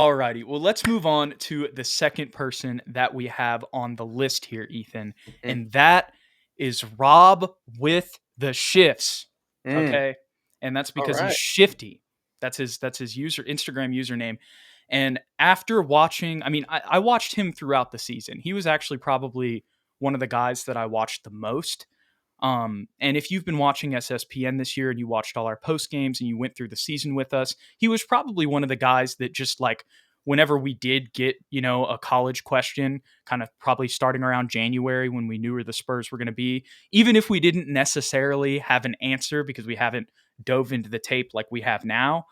Alrighty, well, let's move on to the second person that we have on the list here, Ethan, Mm. and that is Rob with the shifts. Mm. Okay, and that's All because he's right. shifty. That's his Instagram username. And after watching, I mean, I watched him throughout the season. He was actually probably one of the guys that I watched the most. And if you've been watching SSPN this year and you watched all our post games and you went through the season with us, he was probably one of the guys that just like whenever we did get, a college question, kind of probably starting around January when we knew where the Spurs were going to be, even if we didn't necessarily have an answer because we haven't dove into the tape like we have now.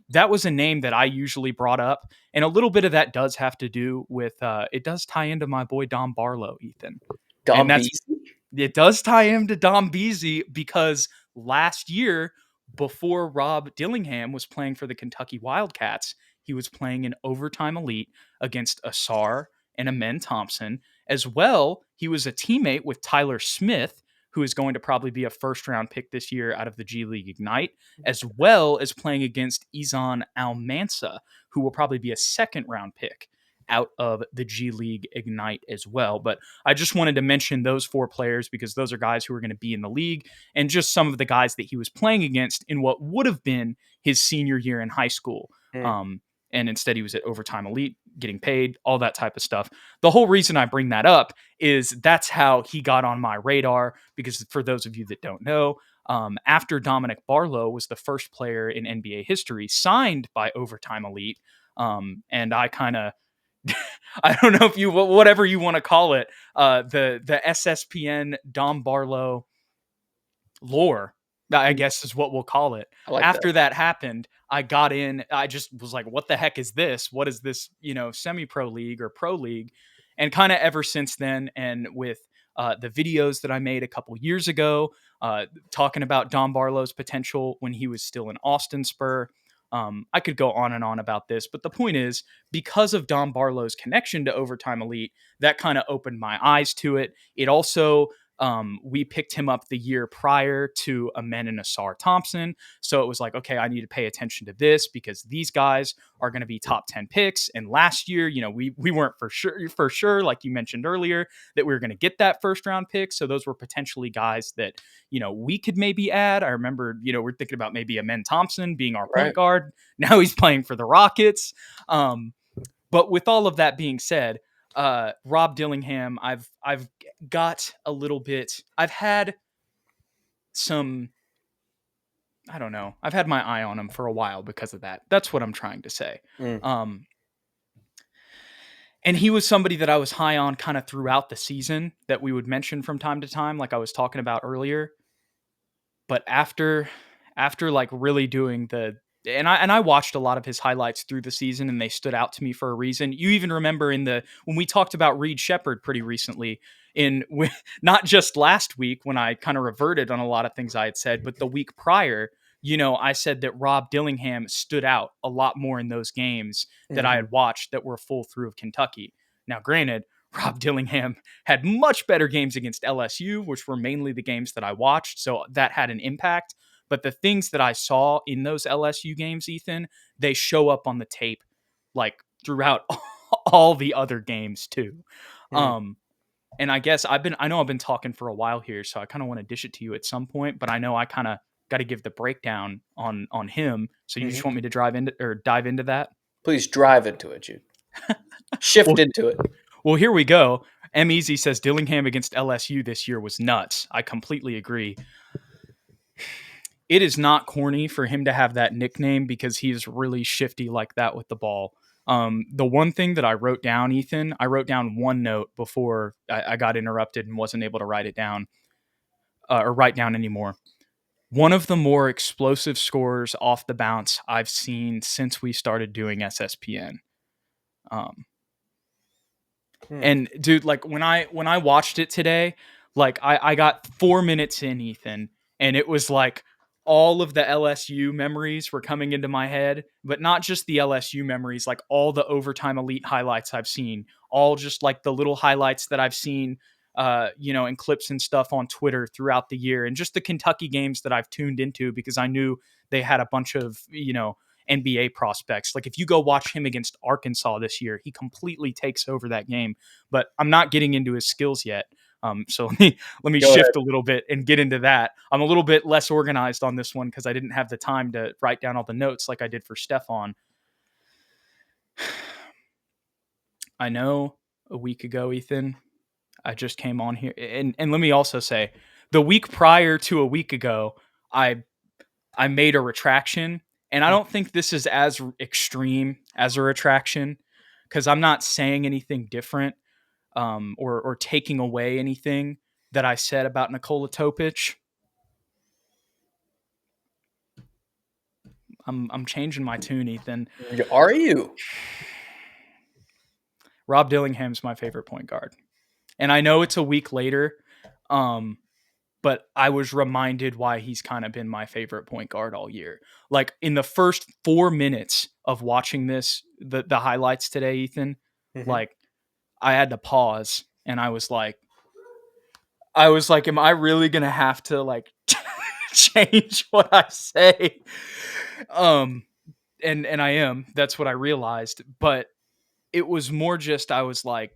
That was a name that I usually brought up. And a little bit of that does have to do with, it does tie into my boy Dom Barlow, Ethan. And Dom that's Beasley? it does tie him to Dom Beasley because last year, before Rob Dillingham was playing for the Kentucky Wildcats, he was playing in overtime elite against Asar and Amen Thompson. As well, he was a teammate with Tyler Smith, who is going to probably be a first round pick this year out of the G League Ignite, as well as playing against Izan Almansa, who will probably be a second round pick out of the G League Ignite as well. But I just wanted to mention those four players because those are guys who are going to be in the league and just some of the guys that he was playing against in what would have been his senior year in high school. Mm. And instead, he was at overtime elite, getting paid, all that type of stuff. The whole reason I bring that up is that's how he got on my radar. Because for those of you that don't know, after Dominic Barlow was the first player in NBA history signed by Overtime Elite, and I kind of I don't know if you whatever you want to call it, the SSPN Dom Barlow lore, I guess is what we'll call it. I like that. After that happened, I got in. I just was like, "What the heck is this? What is this? Semi-pro league or pro league?" And kind of ever since then, and with the videos that I made a couple years ago, talking about Dom Barlow's potential when he was still an Austin Spur. I could go on and on about this, but the point is, because of Dom Barlow's connection to Overtime Elite, that kind of opened my eyes to it. It also, we picked him up the year prior to Amen and Asar Thompson. So it was like, okay, I need to pay attention to this because these guys are going to be top 10 picks. And last year, we weren't for sure, like you mentioned earlier, that we were going to get that first round pick. So those were potentially guys that, we could maybe add. I remember, we're thinking about maybe Amen Thompson being our point Right. guard. Now he's playing for the Rockets. But with all of that being said, Rob Dillingham, I've got a little bit. I've had some. I don't know. I've had my eye on him for a while because of that. That's what I'm trying to say. Mm. And he was somebody that I was high on kind of throughout the season that we would mention from time to time, like I was talking about earlier. But after like really doing and I watched a lot of his highlights through the season and they stood out to me for a reason. You even remember when we talked about Reed Shepherd pretty recently not just last week when I kind of reverted on a lot of things I had said, but the week prior, I said that Rob Dillingham stood out a lot more in those games that I had watched that were full through of Kentucky. Now, granted, Rob Dillingham had much better games against LSU, which were mainly the games that I watched. So that had an impact. But the things that I saw in those LSU games, Ethan, they show up on the tape like throughout all the other games too. And I guess I know I've been talking for a while here, so I kind of want to dish it to you at some point, but I know I kind of got to give the breakdown on him. So you just want me to dive into that? Please drive into it, Jude. Shift Well, into it. Well, here we go. M. Easy says Dillingham against LSU this year was nuts. I completely agree. It is not corny for him to have that nickname because he is really shifty like that with the ball. The one thing that I wrote down, Ethan, I wrote down one note before I got interrupted and wasn't able to write it down or write down anymore. One of the more explosive scores off the bounce I've seen since we started doing SSPN. And dude, like when I watched it today, like I got 4 minutes in, Ethan, and it was like all of the LSU memories were coming into my head, but not just the LSU memories, like all the overtime elite highlights I've seen, all just like the little highlights that I've seen, and clips and stuff on Twitter throughout the year, and just the Kentucky games that I've tuned into because I knew they had a bunch of, NBA prospects. Like if you go watch him against Arkansas this year, he completely takes over that game. But I'm not getting into his skills yet. So let me Go ahead. shift a little bit and get into that. I'm a little bit less organized on this one because I didn't have the time to write down all the notes like I did for Stefan. I know a week ago, Ethan, I just came on here, and let me also say, the week prior to a week ago, I I made a retraction, and I don't think this is as extreme as a retraction because I'm not saying anything different, or taking away anything that I said about Nikola Topic. I'm changing my tune, Ethan. Are you? Rob Dillingham's my favorite point guard, and I know it's a week later, um, but I was reminded why he's kind of been my favorite point guard all year. Like in the first 4 minutes of watching the highlights today, Ethan, Mm-hmm. like I had to pause and I was like, am I really gonna have to like change what I say? Um, and I am. That's what I realized. But it was more just I was like,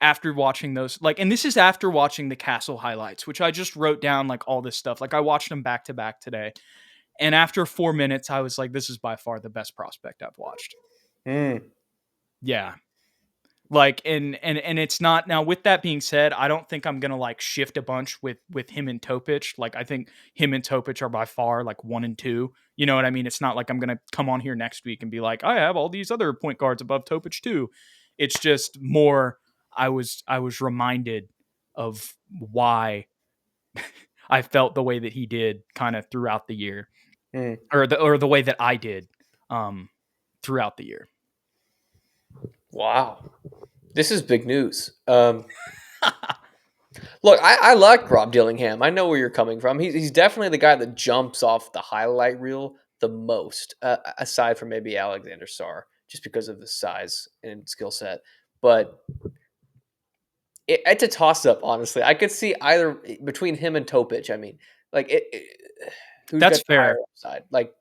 after watching those, like, and this is after watching the Castle highlights, which I just wrote down like all this stuff. Like I watched them back to back today. And after 4 minutes, I was like, this is by far the best prospect I've watched. Mm. Yeah. Like and it's not now. With that being said, I don't think I'm gonna like shift a bunch with him and Topic. Like I think him and Topic are by far like 1 and 2. You know what I mean? It's not like I'm gonna come on here next week and be like, I have all these other point guards above Topic too. It's just more I was reminded of why I felt the way that he did kind of throughout the year, Mm. or the way that I did throughout the year. Wow. This is big news. Look, I like Rob Dillingham. I know where you're coming from. He's definitely the guy that jumps off the highlight reel the most, aside from maybe Alexander Sarr, just because of the size and skill set. But it's a toss up, honestly. I could see either between him and Topic. I mean, like, who's got That's the higher fair. upside? Like,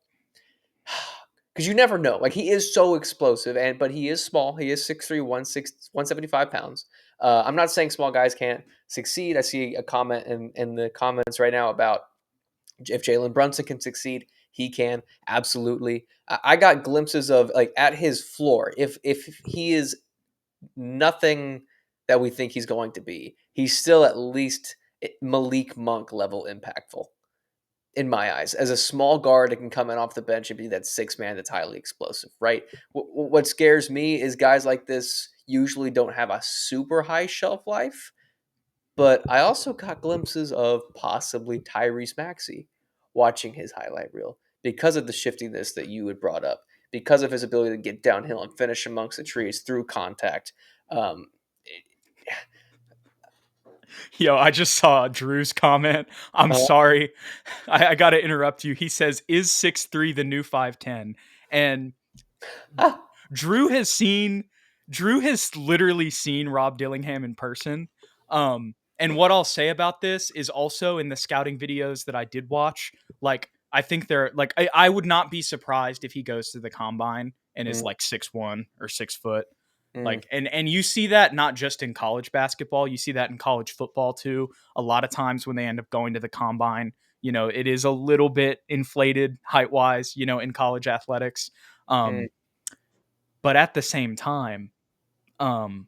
because you never know. Like, he is so explosive, but he is small. He is 6'3", 175 pounds. I'm not saying small guys can't succeed. I see a comment in the comments right now about if Jalen Brunson can succeed, he can absolutely. I got glimpses of like at his floor. If he is nothing that we think he's going to be, he's still at least Malik Monk level impactful in my eyes. As a small guard that can come in off the bench and be that six man that's highly explosive, right? What scares me is guys like this usually don't have a super high shelf life, but I also got glimpses of possibly Tyrese Maxey watching his highlight reel because of the shiftiness that you had brought up, because of his ability to get downhill and finish amongst the trees through contact. Um, Yo, I just saw Drew's comment. I'm uh, sorry. I got to interrupt you. He says, is 6'3" the new 5'10"? And ah, Drew has seen, Drew has literally seen Rob Dillingham in person. And what I'll say about this is also in the scouting videos that I did watch, like, I think they're like, I would not be surprised if he goes to the combine and is mm, like 6'1" or 6 foot. mm, Like, and you see that not just in college basketball, you see that in college football too. A lot of times when they end up going to the combine, it is a little bit inflated height wise, in college athletics. mm. But at the same time, um,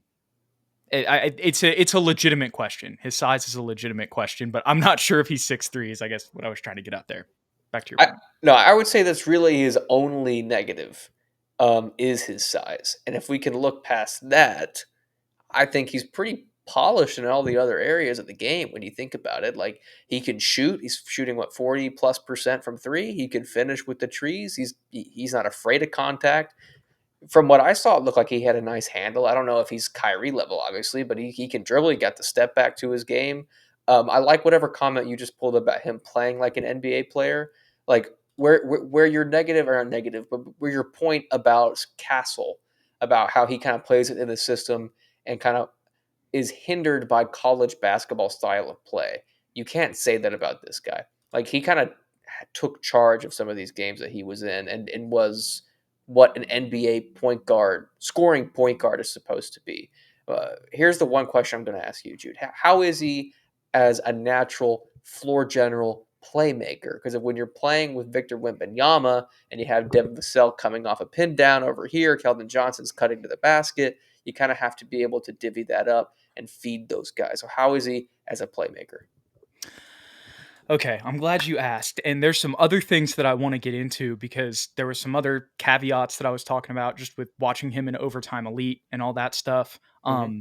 it's a legitimate question. His size is a legitimate question, but I'm not sure if he's 6'3", is I guess what I was trying to get out there. Back to your I point. no, I would say that's really his only negative, is his size, and if we can look past that, I think he's pretty polished in all the other areas of the game when you think about it. Like he can shoot. He's shooting what 40+% from three. He can finish with the trees. He's not afraid of contact. From what I saw, it looked like he had a nice handle. I don't know if he's Kyrie level, obviously, but he can dribble. He got the step back to his game. I like whatever comment you just pulled about him playing like an NBA player. Like where you're negative or not negative, but where your point about Castle, about how he kind of plays it in the system and kind of is hindered by college basketball style of play. You can't say that about this guy. Like he kind of took charge of some of these games that he was in, and was what an NBA point guard, scoring point guard, is supposed to be. Here's the one question I'm going to ask you, Jude. How is he as a natural floor general playmaker? Because when you're playing with Victor Wembanyama and you have Devin Vassell coming off a pin down over here, Keldon Johnson's cutting to the basket, you kind of have to be able to divvy that up and feed those guys. So how is he as a playmaker? Okay, I'm glad you asked. And there's some other things that I want to get into because there were some other caveats that I was talking about just with watching him in Overtime Elite and all that stuff. Hmm.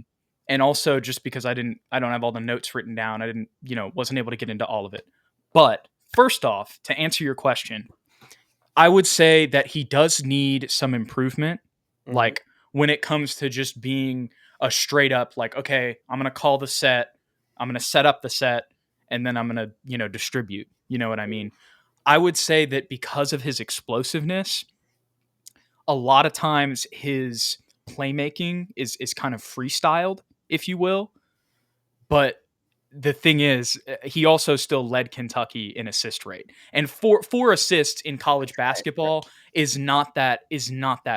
And also just because I don't have all the notes written down. I didn't, wasn't able to get into all of it. But first off, to answer your question, I would say that he does need some improvement. Hmm. Like when it comes to just being a straight up, like, okay, I'm going to call the set, I'm going to set up the set, and then I'm going to, distribute. You know what I mean? I would say that because of his explosiveness, a lot of times his playmaking is kind of freestyled, if you will. But the thing is, he also still led Kentucky in assist rate, and four assists in college Right, right, basketball is not that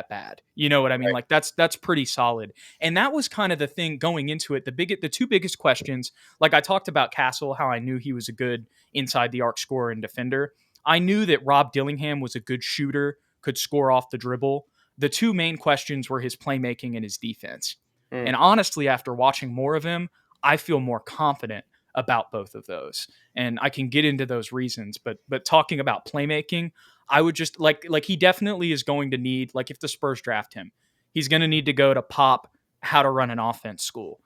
bad. You know what I mean? right. Like that's pretty solid. And that was kind of the thing going into it. The two biggest questions, like I talked about Castle, how I knew he was a good inside the arc scorer and defender. I knew that Rob Dillingham was a good shooter, could score off the dribble. The two main questions were his playmaking and his defense. And Mm, honestly, after watching more of him, I feel more confident about both of those. And I can get into those reasons, but talking about playmaking, I would just like he definitely is going to need, like if the Spurs draft him, he's going to need to go to Pop how to run an offense school.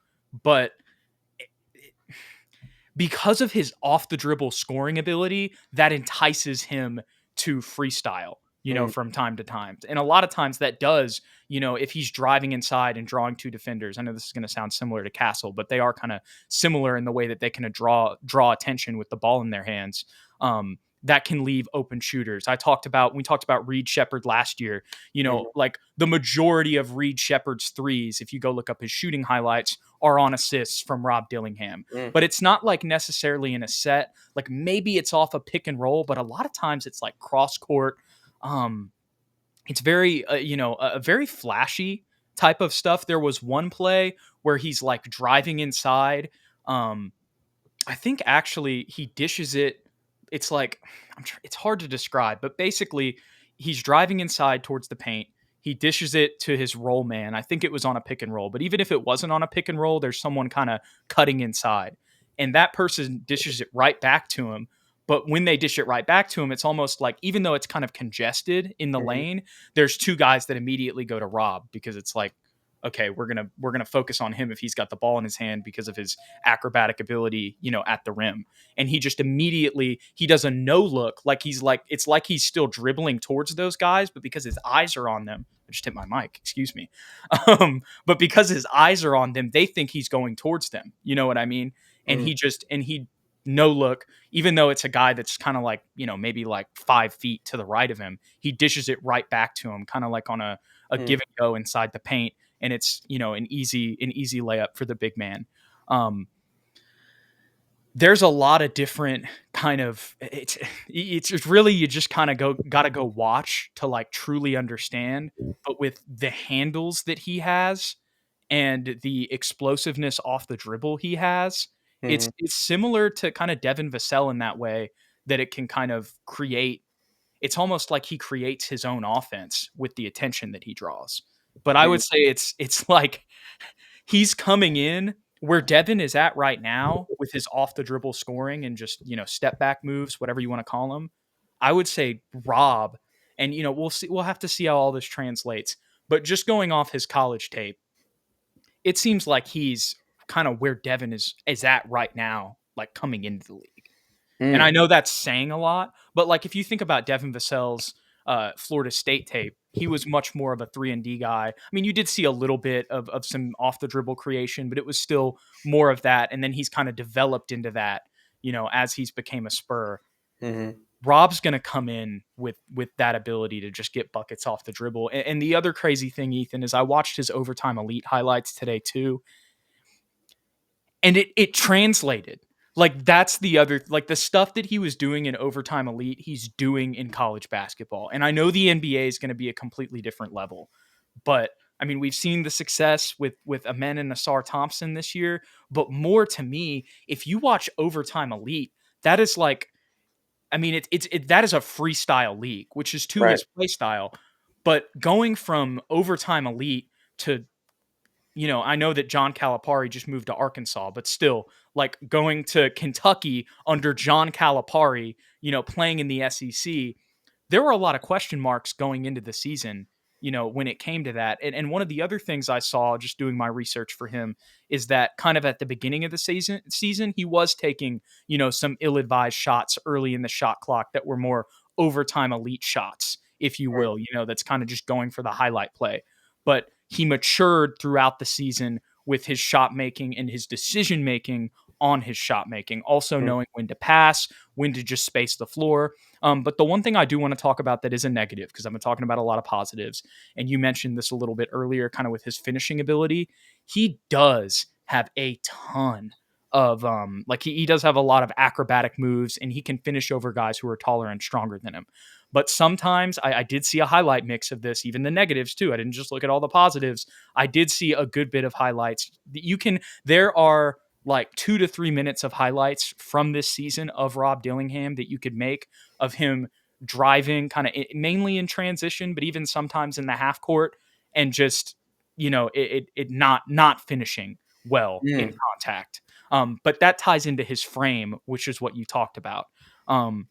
But because of his off the dribble scoring ability, that entices him to freestyle, mm, from time to time. And a lot of times that does, if he's driving inside and drawing two defenders. I know this is going to sound similar to Castle, but they are kind of similar in the way that they can draw attention with the ball in their hands. That can leave open shooters. We talked about Reed Shepherd last year. mhm, Like the majority of Reed Shepherd's threes, if you go look up his shooting highlights, are on assists from Rob Dillingham. mm, But it's not like necessarily in a set. Like maybe it's off a pick and roll, but a lot of times it's like cross court. Um, it's very, a very flashy type of stuff. There was one play where he's like driving inside. Um, I think actually he dishes it. It's like it's hard to describe, but basically he's driving inside towards the paint. He dishes it to his roll man. I think it was on a pick and roll, but even if it wasn't on a pick and roll, there's someone kind of cutting inside, and that person dishes it right back to him. But when they dish it right back to him, it's almost like even though it's kind of congested in the mhm, lane, there's two guys that immediately go to Rob because it's like, okay, we're gonna focus on him if he's got the ball in his hand because of his acrobatic ability, at the rim. And he just immediately he does a no look, like it's like he's still dribbling towards those guys, but because his eyes are on them. I just hit my mic, excuse me. But because his eyes are on them, they think he's going towards them. You know what I mean? And mm, he no look, even though it's a guy that's kind of like, maybe like 5 feet to the right of him, he dishes it right back to him, kind of like on a mm, give and go inside the paint, and it's an easy layup for the big man. Um, there's a lot of different kind of it's really you just kind of gotta go watch to like truly understand. But with the handles that he has and the explosiveness off the dribble he has, it's mhm, it's similar to kind of Devin Vassell in that way, that it can kind of create. It's almost like he creates his own offense with the attention that he draws. But I mm, would say it's like he's coming in where Devin is at right now with his off the dribble scoring and just, step back moves, whatever you want to call them. I would say Rob, and we'll have to see how all this translates. But just going off his college tape, it seems like he's kind of where Devin is at right now, like coming into the league. And I mm, know that's saying a lot, but like if you think about Devin Vassell's Florida State tape, he was much more of a 3-and-D guy. I mean, you did see a little bit of some off the dribble creation, but it was still more of that. And then he's kind of developed into that, as he's became a Spur. mhm, Rob's going to come in with that ability to just get buckets off the dribble. And the other crazy thing, Ethan, is I watched his Overtime Elite highlights today too, and it translated. Like, that's the other, like, the stuff that he was doing in Overtime Elite, he's doing in college basketball. And I know the NBA is going to be a completely different level, but I mean, we've seen the success with Amen and Asar Thompson this year. But more to me, if you watch Overtime Elite, that is like, I mean, that is a freestyle league, which is to Right. his play style. But going from Overtime Elite to, I know that John Calipari just moved to Arkansas, but still, like, going to Kentucky under John Calipari, playing in the SEC, there were a lot of question marks going into the season, when it came to that. And one of the other things I saw just doing my research for him is that kind of at the beginning of the season, he was taking, some ill-advised shots early in the shot clock that were more Overtime Elite shots, if you Mm, will, that's kind of just going for the highlight play. But he matured throughout the season with his shot making and his decision making on his shot making, also mm, knowing when to pass, when to just space the floor. But the one thing I do want to talk about that is a negative, because I've been talking about a lot of positives, and you mentioned this a little bit earlier, kind of with his finishing ability. He does have a ton of like he does have a lot of acrobatic moves, and he can finish over guys who are taller and stronger than him. But sometimes I did see a highlight mix of this, even the negatives too. I didn't just look at all the positives. I did see a good bit of highlights. There are like 2 to 3 minutes of highlights from this season of Rob Dillingham that you could make of him driving kind of mainly in transition, but even sometimes in the half court, and just, it not finishing well in mm, contact. But that ties into his frame, which is what you talked about. Um,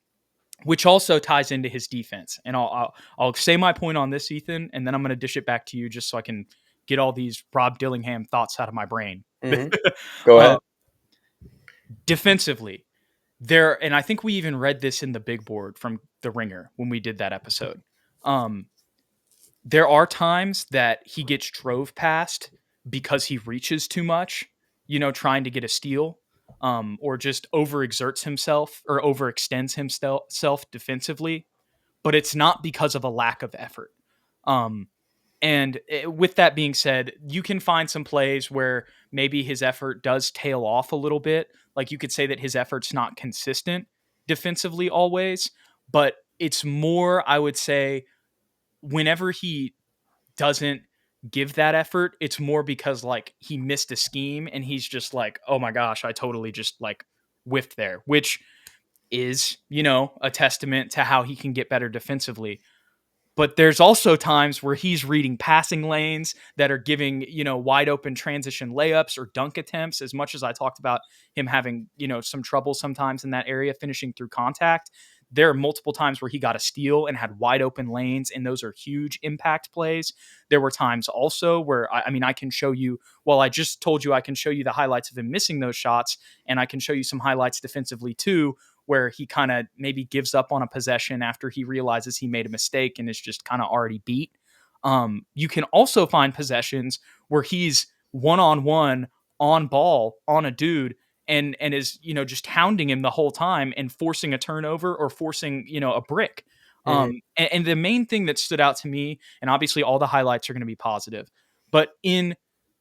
which also ties into his defense. And I'll say my point on this, Ethan, and then I'm going to dish it back to you just so I can get all these Rob Dillingham thoughts out of my brain. hmm Go uh, ahead. Defensively, there, and I think we even read this in the big board from the Ringer when we did that episode. Um, there are times that he gets drove past because he reaches too much, trying to get a steal, or just overexerts himself or overextends himself defensively, but it's not because of a lack of effort. Um, and with that being said, you can find some plays where maybe his effort does tail off a little bit. Like, you could say that his effort's not consistent defensively always, but it's more, I would say, whenever he doesn't give that effort, it's more because like he missed a scheme and he's just like, oh my gosh, I totally just like whiffed there, which is, a testament to how he can get better defensively. But there's also times where he's reading passing lanes that are giving, wide open transition layups or dunk attempts. As much as I talked about him having, some trouble sometimes in that area finishing through contact, there are multiple times where he got a steal and had wide open lanes, and those are huge impact plays. There were times also where, I mean, I can show you, well, I just told you I can show you the highlights of him missing those shots, and I can show you some highlights defensively too, where he kind of maybe gives up on a possession after he realizes he made a mistake and is just kind of already beat. You can also find possessions where he's one-on-one on ball on a dude and is, just hounding him the whole time and forcing a turnover or forcing, a brick. hmm And the main thing that stood out to me, and obviously all the highlights are going to be positive, but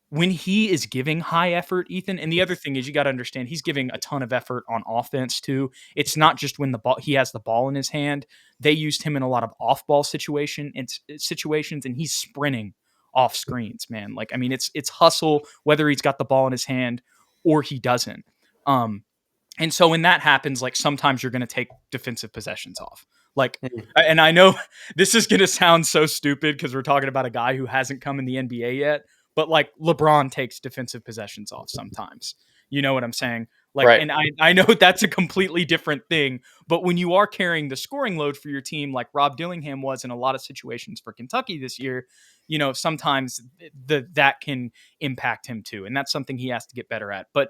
when he is giving high effort, Ethan, and the other thing is you got to understand he's giving a ton of effort on offense too. It's not just when he has the ball in his hand. They used him in a lot of off-ball situations, and he's sprinting off screens, man. Like, I mean, it's hustle whether he's got the ball in his hand or he doesn't. Um, and so when that happens, like, sometimes you're going to take defensive possessions off. Like, and I know this is going to sound so stupid because we're talking about a guy who hasn't come in the NBA yet, but like LeBron takes defensive possessions off sometimes. You know what I'm saying? Like, Right. and I know that's a completely different thing, but when you are carrying the scoring load for your team, like Rob Dillingham was in a lot of situations for Kentucky this year, sometimes that can impact him too. And that's something he has to get better at. But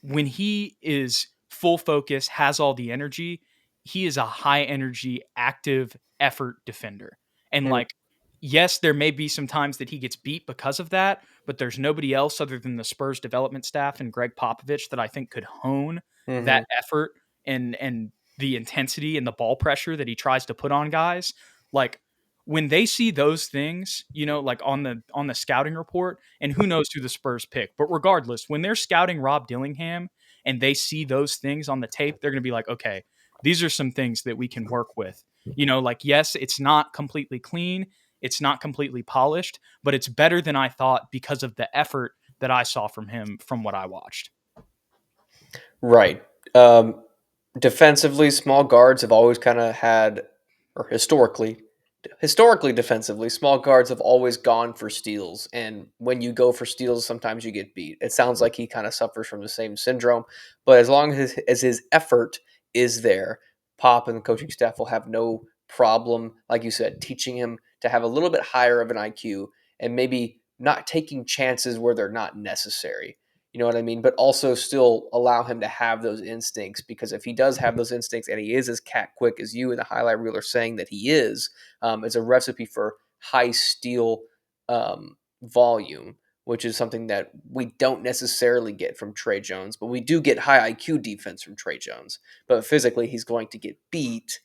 when he is full focus, has all the energy, he is a high energy, active effort defender. And Mm, like, yes, there may be some times that he gets beat because of that, but there's nobody else other than the Spurs development staff and Greg Popovich that I think could hone hmm that effort and the intensity and the ball pressure that he tries to put on guys. Like, when they see those things, like on the scouting report, and who knows who the Spurs pick, but regardless, when they're scouting Rob Dillingham and they see those things on the tape, they're going to be like, okay, these are some things that we can work with. Like, yes, it's not completely clean, it's not completely polished, but it's better than I thought because of the effort that I saw from him from what I watched. Right. Um, Defensively, small guards have always kind of had, or historically defensively, small guards have always gone for steals. And when you go for steals, sometimes you get beat. It sounds like he kind of suffers from the same syndrome. But as long as his effort is there, Pop and the coaching staff will have no problem, like you said, teaching him to have a little bit higher of an IQ and maybe not taking chances where they're not necessary. You know what I mean? But also still allow him to have those instincts, because if he does have those instincts and he is as cat quick as you in the highlight reel are saying that he is, it's a recipe for high steal volume, which is something that we don't necessarily get from Trey Jones, but we do get high IQ defense from Trey Jones. But physically, he's going to get beat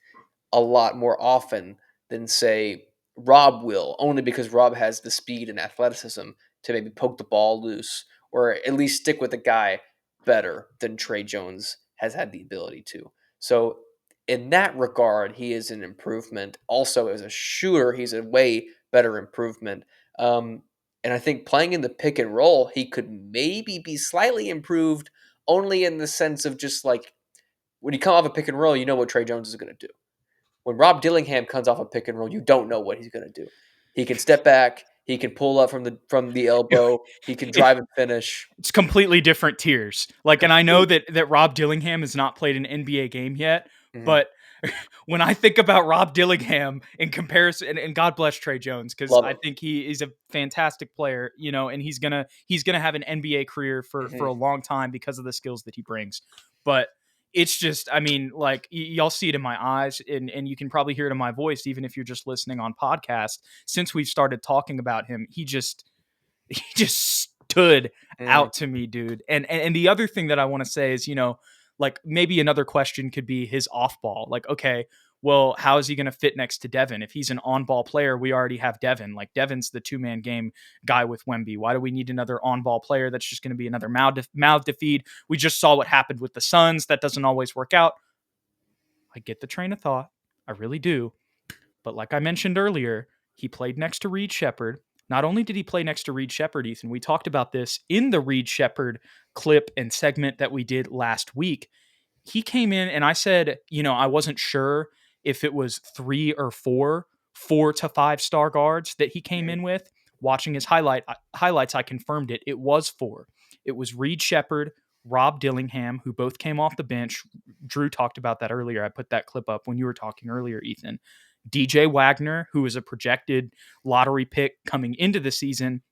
a lot more often than, say, Rob will, only because Rob has the speed and athleticism to maybe poke the ball loose or at least stick with the guy better than Trey Jones has had the ability to. So, in that regard, he is an improvement. Also, as a shooter, he's a way better improvement. And I think playing in the pick and roll, he could maybe be slightly improved, only in the sense of just like when you come off a pick and roll, you know what Trey Jones is going to do. When Rob Dillingham comes off a pick and roll, you don't know what he's going to do. He can step back, he can pull up from the elbow, he can It, drive and finish. it's completely different tiers. Like, and I know Complete. that Rob Dillingham has not played an NBA game yet, Mhm. but when I think about Rob Dillingham in comparison, and God bless Trey Jones, because Love I him. think he is a fantastic player, and he's gonna have an NBA career for Mhm. a long time because of the skills that he brings. But it's just, I mean, like y'all see it in my eyes, and you can probably hear it in my voice, even if you're just listening on podcast. Since we've started talking about him, he just stood Mhm. out to me, dude. And the other thing that I want to say is, like maybe another question could be his off ball. Like, okay, well, how is he going to fit next to Devin? If he's an on ball player, we already have Devin. Like, Devin's the 2-man game guy with Wemby. Why do we need another on ball player that's just going to be another mouth to feed? We just saw what happened with the Suns. That doesn't always work out. I get the train of thought. I really do. But like I mentioned earlier, he played next to Reed Shepherd. Not only did he play next to Reed Shepherd, Ethan, we talked about this in the Reed Shepherd clip and segment that we did last week. He came in and I said, I wasn't sure if it was 4 to 5 star guards that he came Mhm. in with. Watching his highlights, I confirmed it. It was 4. It was Reed Shepherd, Rob Dillingham, who both came off the bench. Drew talked about that earlier. I put that clip up when you were talking earlier, Ethan. DJ Wagner, who was a projected lottery pick coming into the season.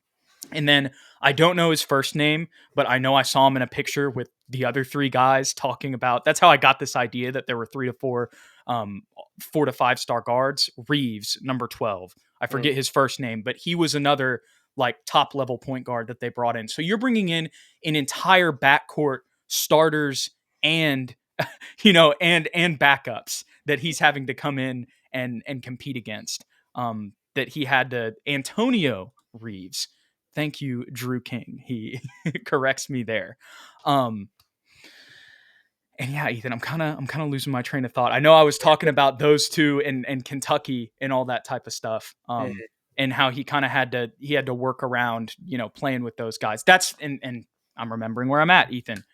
And then I don't know his first name, but I know I saw him in a picture with the other 3 guys talking about. That's how I got this idea that there were 4 to 5 star guards. Reeves, number 12. I Mhm. forget his first name, but he was another like top level point guard that they brought in. So you're bringing in an entire backcourt, starters and and backups that he's having to come in and compete against. That he had to Antonio Reeves. Thank you, Drew King. He corrects me there. Um, and yeah, Ethan, I'm kind of losing my train of thought. I know I was talking about those two and Kentucky and all that type of stuff. Mhm. And how he had to work around, playing with those guys. And I'm remembering where I'm at, Ethan.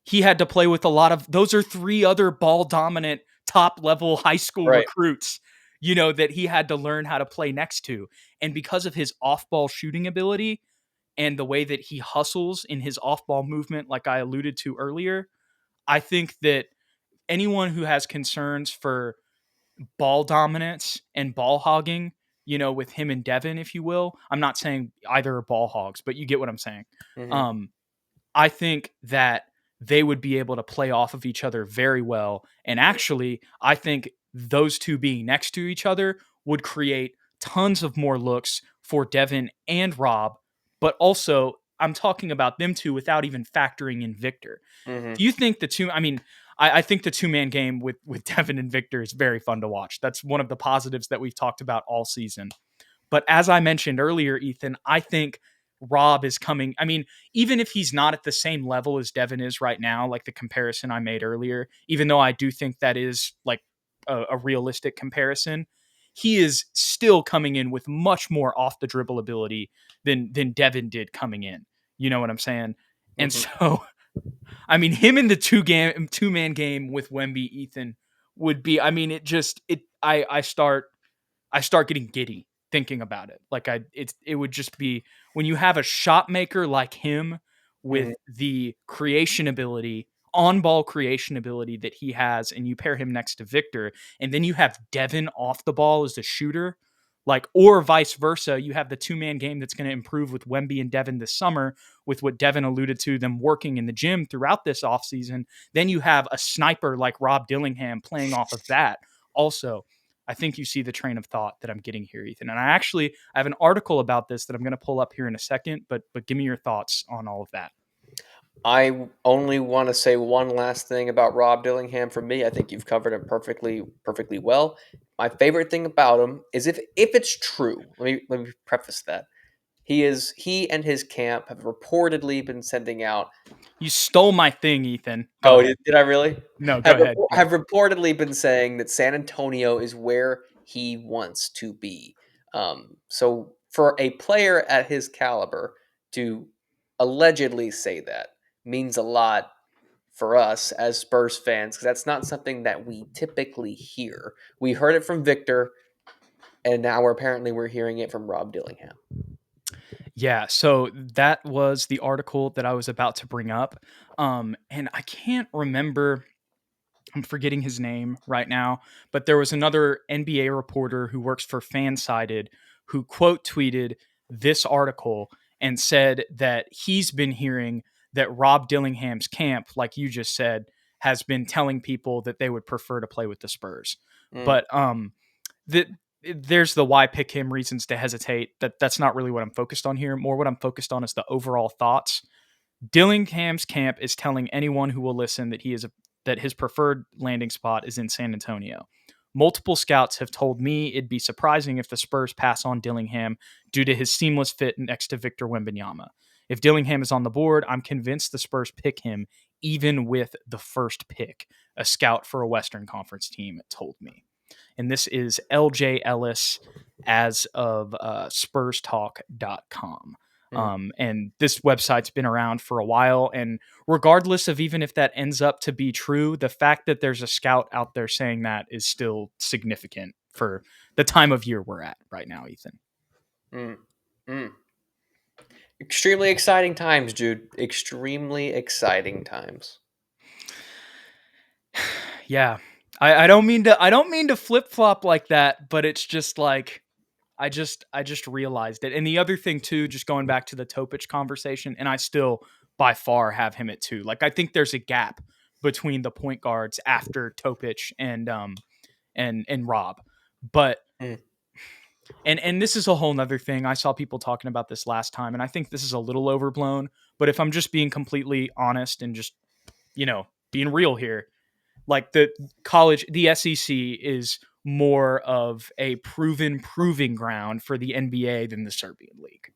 He had to play with a lot of those are 3 other ball dominant top level high school Right. recruits, that he had to learn how to play next to. And because of his off ball shooting ability and the way that he hustles in his off ball movement, like I alluded to earlier, I think that anyone who has concerns for ball dominance and ball hogging, with him and Devin, if you will, I'm not saying either are ball hogs, but you get what I'm saying. Mhm. Um, I think that they would be able to play off of each other very well. And actually, I think those two being next to each other would create tons of more looks for Devin and Rob. But also, I'm talking about them two without even factoring in Victor. Mhm. Do you think the two? I mean, I think the 2-man game with Devin and Victor is very fun to watch. That's one of the positives that we've talked about all season. But as I mentioned earlier, Ethan, I think Rob is coming. I mean, even if he's not at the same level as Devin is right now, like the comparison I made earlier, even though I do think that is like a realistic comparison, he is still coming in with much more off the dribble ability than Devin did coming in. You know what I'm saying? And Mhm. so, I mean, him in the two man game with Wemby, Ethan would be. I mean, it just it. I start getting giddy thinking about it. Like it would just be when you have a shot maker like him with Mhm. the creation ability, on ball creation ability that he has, and you pair him next to Victor, and then you have Devin off the ball as a shooter, like, or vice versa. You have the two man game that's going to improve with Wemby and Devin this summer, with what Devin alluded to, them working in the gym throughout this offseason. Then you have a sniper like Rob Dillingham playing off of that also. I think you see the train of thought that I'm getting here, Ethan. And I have an article about this that I'm going to pull up here in a second, but give me your thoughts on all of that. I only want to say one last thing about Rob Dillingham. For me, I think you've covered him perfectly well. My favorite thing about him is if it's true. Let me preface that he and his camp have reportedly been sending out. You stole my thing, Ethan. Go Oh, ahead. did I really? No, go ahead. Go Have ahead. reportedly been saying that San Antonio is where he wants to be. So for a player at his caliber to allegedly say that means a lot for us as Spurs fans because that's not something that we typically hear. We heard it from Victor, and now we're hearing it from Rob Dillingham. Yeah, so that was the article that I was about to bring up. And I can't remember, I'm forgetting his name right now, but there was another NBA reporter who works for Fansided who quote tweeted this article and said that he's been hearing that Rob Dillingham's camp, like you just said, has been telling people that they would prefer to play with the Spurs. Mm, But that there's the why pick him reasons to hesitate. That's not really what I'm focused on here. More what I'm focused on is the overall thoughts. Dillingham's camp is telling anyone who will listen that his preferred landing spot is in San Antonio. Multiple scouts have told me it'd be surprising if the Spurs pass on Dillingham due to his seamless fit next to Victor Wembanyama. If Dillingham is on the board, I'm convinced the Spurs pick him even with the first pick, a scout for a Western Conference team told me. And this is LJ Ellis as of spurstalk.com. mm. And this website's been around for a while. And regardless of even if that ends up to be true, the fact that there's a scout out there saying that is still significant for the time of year we're at right now, Ethan. Mm, mm. Extremely exciting times, Jude. Extremely exciting times. Yeah. I don't mean to flip flop like that, but it's just like I just realized it. And the other thing too, just going back to the Topic conversation, and I still by far have him at 2. Like I think there's a gap between the point guards after Topic and Rob. But Mm, and this is a whole nother thing. I saw people talking about this last time, and I think this is a little overblown. But if I'm just being completely honest and just, being real here, like the SEC is more of a proven proving ground for the NBA than the Serbian league.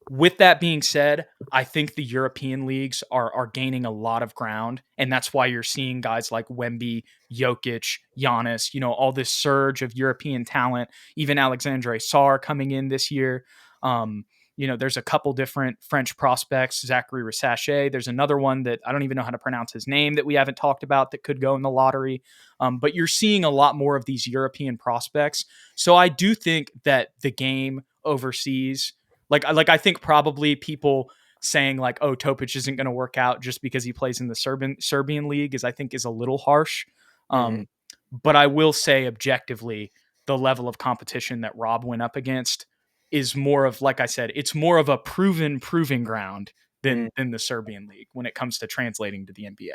With that being said, I think the European leagues are gaining a lot of ground, and that's why you're seeing guys like Wemby, Jokic, Giannis, all this surge of European talent. Even Alexandre Sarr coming in this year. There's a couple different French prospects, Zachary Rissache. There's another one that I don't even know how to pronounce his name that we haven't talked about that could go in the lottery. But you're seeing a lot more of these European prospects. So I do think that the game overseas, like I think probably people saying like, oh, Topic isn't going to work out just because he plays in the Serbian league is a little harsh. mhm. Um, but I will say objectively, the level of competition that Rob went up against is more of, like I said, it's more of a proving ground Mm, than the Serbian league when it comes to translating to the NBA.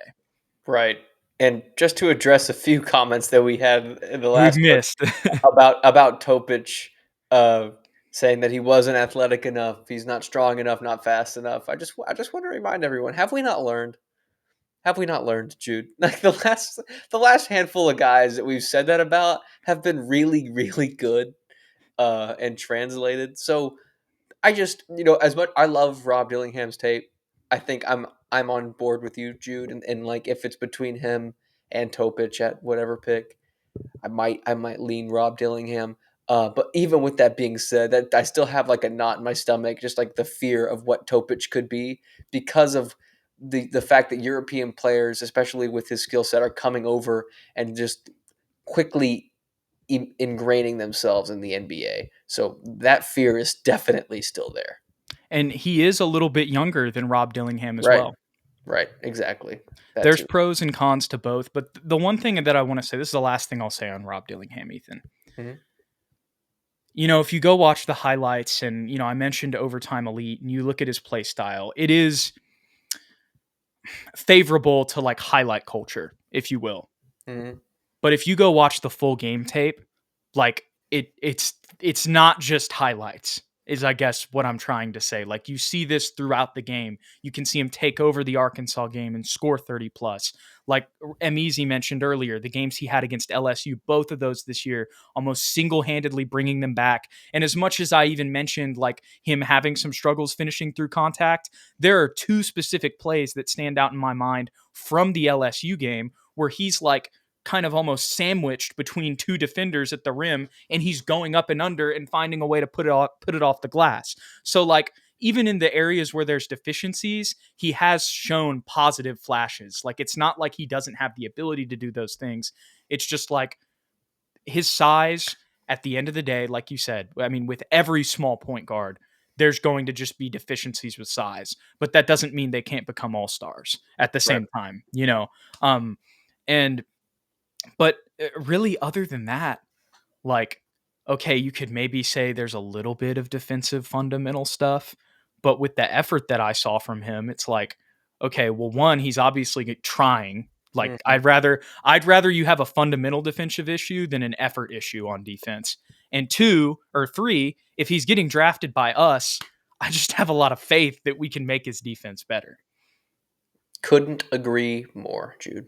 right. And just to address a few comments that we had in the We've last one missed. about Topic, uh, saying that he wasn't athletic enough, he's not strong enough, not fast enough. I just want to remind everyone: have we not learned? Have we not learned, Jude? Like the last handful of guys that we've said that about have been really really good and translated. So I just, as much I love Rob Dillingham's tape, I think I'm on board with you, Jude, and like if it's between him and Topic at whatever pick, I might lean Rob Dillingham. But even with that being said, that I still have like a knot in my stomach, just like the fear of what Topic could be because of the fact that European players, especially with his skill set, are coming over and just quickly ingraining themselves in the NBA. So that fear is definitely still there. And he is a little bit younger than Rob Dillingham as Right. well. Right. Exactly. That There's too. pros and cons to both, but the one thing that I want to say, this is the last thing I'll say on Rob Dillingham, Ethan. Hmm. If you go watch the highlights and, I mentioned Overtime Elite and you look at his play style, it is favorable to like highlight culture, if you will. Hmm. But if you go watch the full game tape, like it's not just highlights. Is I guess what I'm trying to say. Like you see this throughout the game. You can see him take over the Arkansas game and score 30 plus. Like Easy mentioned earlier, the games he had against LSU, both of those this year, almost single-handedly bringing them back. And as much as I even mentioned like him having some struggles finishing through contact, there are two specific plays that stand out in my mind from the LSU game where he's like kind of almost sandwiched between two defenders at the rim and he's going up and under and finding a way to put it off the glass. So like even in the areas where there's deficiencies, he has shown positive flashes. Like it's not like he doesn't have the ability to do those things. It's just like his size at the end of the day, like you said, I mean, with every small point guard, there's going to just be deficiencies with size, but that doesn't mean they can't become all stars at the Right. same time. Um, and but really, other than that, like, okay, you could maybe say there's a little bit of defensive fundamental stuff, but with the effort that I saw from him, it's like, okay, well, one, he's obviously trying. Like, Hmm. I'd rather you have a fundamental defensive issue than an effort issue on defense. And two or three, if he's getting drafted by us, I just have a lot of faith that we can make his defense better. Couldn't agree more, Jude.